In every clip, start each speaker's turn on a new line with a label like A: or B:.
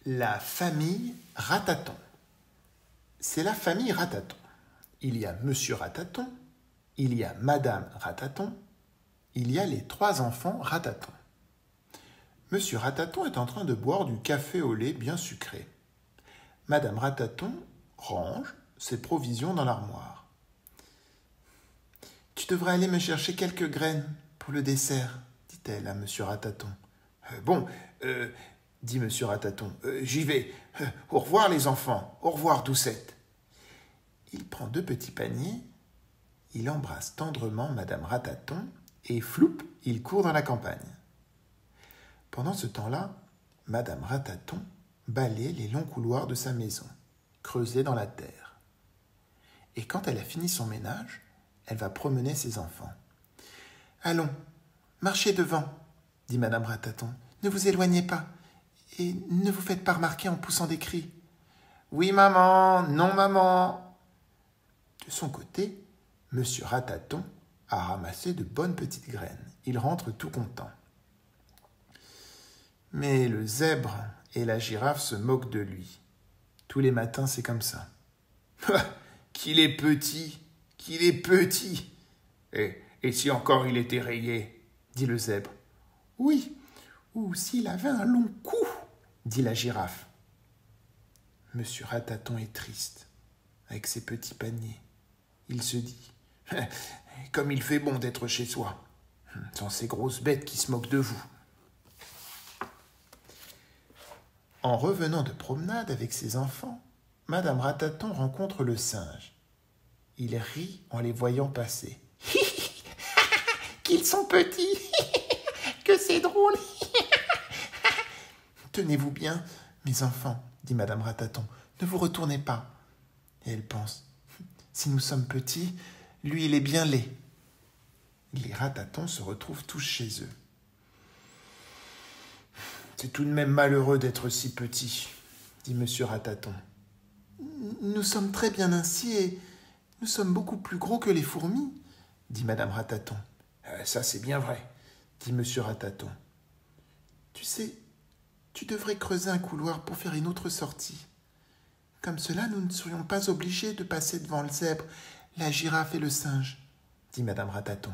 A: La famille Rataton. C'est la famille Rataton. Il y a Monsieur Rataton, il y a Madame Rataton, il y a les 3 enfants Rataton. Monsieur Rataton est en train de boire du café au lait bien sucré. Madame Rataton range ses provisions dans l'armoire. « Tu devrais aller me chercher quelques graines pour le dessert, dit-elle à Monsieur Rataton. Dit Monsieur Rataton, j'y vais. Au revoir les enfants, au revoir Doucette. Il prend 2 petits paniers, il embrasse tendrement Madame Rataton et floup, il court dans la campagne. Pendant ce temps-là, Madame Rataton balaie les longs couloirs de sa maison, creusés dans la terre. Et quand elle a fini son ménage, elle va promener ses enfants. « Allons, marchez devant, dit Madame Rataton. Ne vous éloignez pas et ne vous faites pas remarquer en poussant des cris. Oui, maman, non, maman. De son côté, Monsieur Rataton a ramassé de bonnes petites graines. Il rentre tout content. Mais le zèbre et la girafe se moquent de lui. Tous les matins, c'est comme ça. Qu'il est petit, qu'il est petit. Et si encore il était rayé, dit le zèbre. Oui, ou s'il avait un long cou, dit la girafe. Monsieur Rataton est triste, avec ses petits paniers. Il se dit, comme il fait bon d'être chez soi, sans ces grosses bêtes qui se moquent de vous. En revenant de promenade avec ses enfants, Madame Rataton rencontre le singe. Il rit en les voyant passer. Qu'ils sont petits, que c'est drôle. Tenez-vous bien, mes enfants, dit Madame Rataton, ne vous retournez pas. Et elle pense, si nous sommes petits, lui il est bien laid. Les Ratatons se retrouvent tous chez eux. C'est tout de même malheureux d'être si petit, dit Monsieur Rataton. Nous sommes très bien ainsi et nous sommes beaucoup plus gros que les fourmis, dit Madame Rataton. Ça c'est bien vrai, dit Monsieur Rataton. Tu sais, tu devrais creuser un couloir pour faire une autre sortie. Comme cela, nous ne serions pas obligés de passer devant le zèbre, la girafe et le singe, dit Madame Rataton.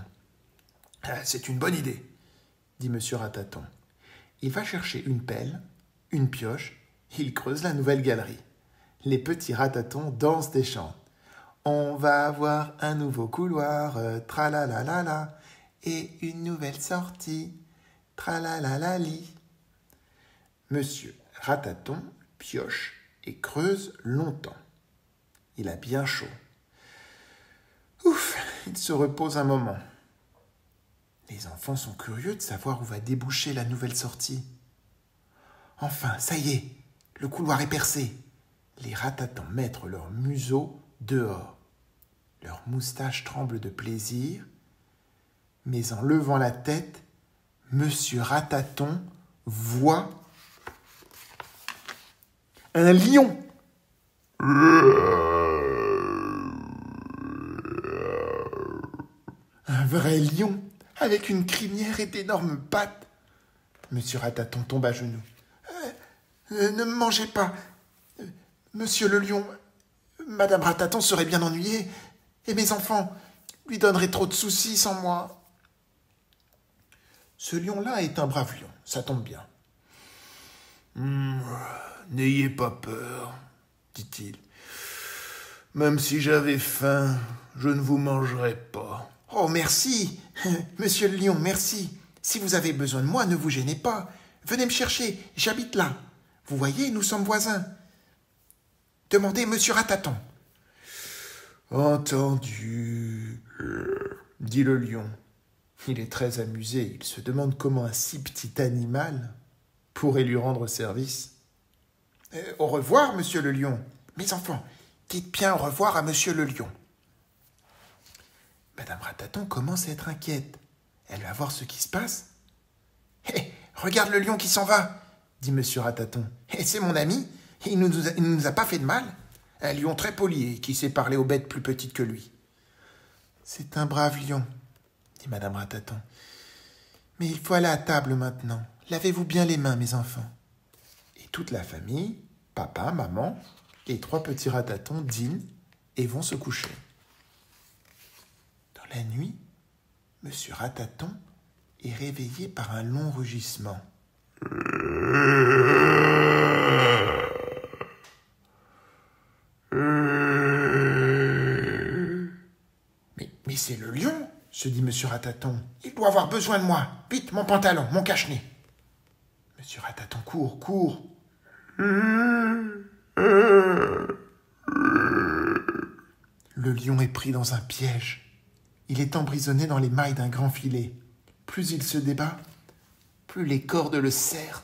A: C'est une bonne idée, dit Monsieur Rataton. Il va chercher une pelle, une pioche, il creuse la nouvelle galerie. Les petits Ratatons dansent et chantent. On va avoir un nouveau couloir, tralalalala, et une nouvelle sortie, tralalalali. Monsieur Rataton pioche et creuse longtemps. Il a bien chaud. Ouf, il se repose un moment. Les enfants sont curieux de savoir où va déboucher la nouvelle sortie. Enfin, ça y est, le couloir est percé. Les Ratatons mettent leur museau dehors. Leurs moustaches tremblent de plaisir, mais en levant la tête, Monsieur Rataton voit un lion. Un vrai lion, avec une crinière et d'énormes pattes. Monsieur Rataton tombe à genoux. Ne me mangez pas. Monsieur le lion, Madame Rataton serait bien ennuyée, et mes enfants lui donneraient trop de soucis sans moi. Ce lion-là est un brave lion, ça tombe bien. N'ayez pas peur, dit-il. Même si j'avais faim, je ne vous mangerai pas. Oh, merci, monsieur le lion, merci. Si vous avez besoin de moi, ne vous gênez pas. Venez me chercher, j'habite là. Vous voyez, nous sommes voisins. Demandez monsieur Rataton. Entendu, dit le lion. Il est très amusé. Il se demande comment un si petit animal pourrait lui rendre service. Au revoir, monsieur le lion. Mes enfants, dites bien au revoir à monsieur le lion. Madame Rataton commence à être inquiète. Elle va voir ce qui se passe. Regarde le lion qui s'en va, dit monsieur Rataton. C'est mon ami, il ne nous a pas fait de mal. Un lion très poli et qui sait parler aux bêtes plus petites que lui. C'est un brave lion, dit Madame Rataton. Mais il faut aller à table maintenant. Lavez-vous bien les mains, mes enfants. Et Toute la famille, papa, maman, et 3 petits ratatons dînent et vont se coucher. Dans la nuit, Monsieur Rataton est réveillé par un long rugissement. Mais c'est le lion, se dit Monsieur Rataton. Il doit avoir besoin de moi. Vite, mon pantalon, mon cache-nez. Monsieur Rataton court. Le lion est pris dans un piège. Il est emprisonné dans les mailles d'un grand filet. Plus il se débat, plus les cordes le serrent.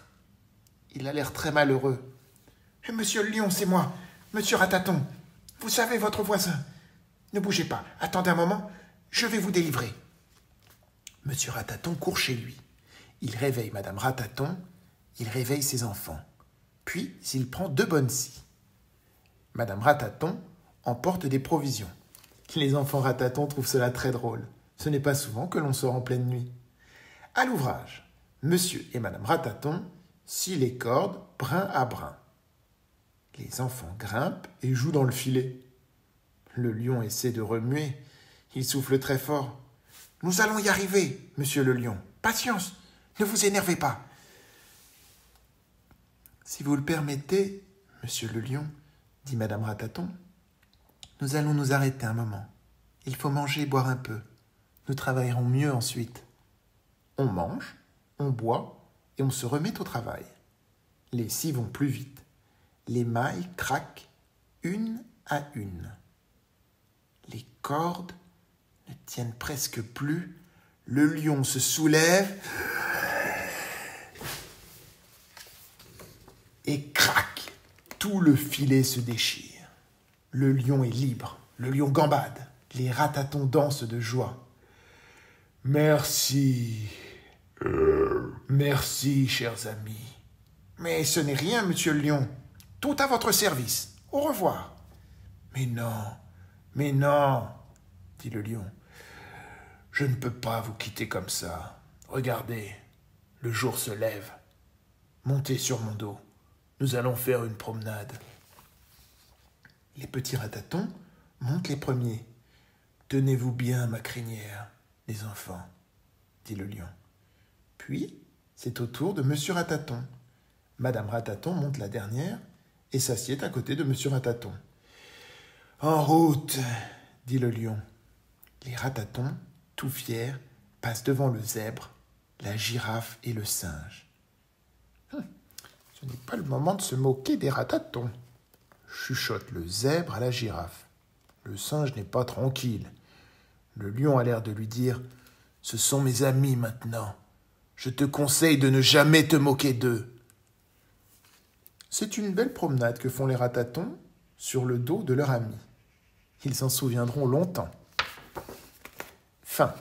A: Il a l'air très malheureux. « Monsieur le lion, c'est moi, Monsieur Rataton. Vous savez, votre voisin. Ne bougez pas, attendez un moment, je vais vous délivrer. » Monsieur Rataton court chez lui. Il réveille Madame Rataton, il réveille ses enfants. Puis, il prend 2 bonnes scies. Madame Rataton emporte des provisions. Les enfants Rataton trouvent cela très drôle. Ce n'est pas souvent que l'on sort en pleine nuit. À l'ouvrage, Monsieur et Madame Rataton scient les cordes brin à brin. Les enfants grimpent et jouent dans le filet. Le lion essaie de remuer. Il souffle très fort. « Nous allons y arriver, Monsieur le lion. Patience, ne vous énervez pas. »« Si vous le permettez, Monsieur le lion, dit Madame Rataton, nous allons nous arrêter un moment. Il faut manger et boire un peu. Nous travaillerons mieux ensuite. » On mange, on boit et on se remet au travail. Les scies vont plus vite. Les mailles craquent une à une. Les cordes ne tiennent presque plus. Le lion se soulève et craque. Tout le filet se déchire. Le lion est libre. Le lion gambade. Les ratatons dansent de joie. « Merci. Merci, chers amis. »« Mais ce n'est rien, monsieur le lion. Tout à votre service. Au revoir. »« Mais non, dit le lion. Je ne peux pas vous quitter comme ça. Regardez, le jour se lève. Montez sur mon dos. Nous allons faire une promenade. » Les petits ratatons montent les premiers. « Tenez-vous bien, ma crinière, les enfants, dit le lion. Puis, c'est au tour de Monsieur Rataton. Madame Rataton monte la dernière et s'assied à côté de Monsieur Rataton. « En route, dit le lion. Les ratatons, tout fiers, passent devant le zèbre, la girafe et le singe. Ce n'est pas le moment de se moquer des ratatons, chuchote le zèbre à la girafe. Le singe n'est pas tranquille. Le lion a l'air de lui dire « Ce sont mes amis maintenant. Je te conseille de ne jamais te moquer d'eux. » C'est une belle promenade que font les ratatons sur le dos de leur ami. Ils s'en souviendront longtemps. Fin.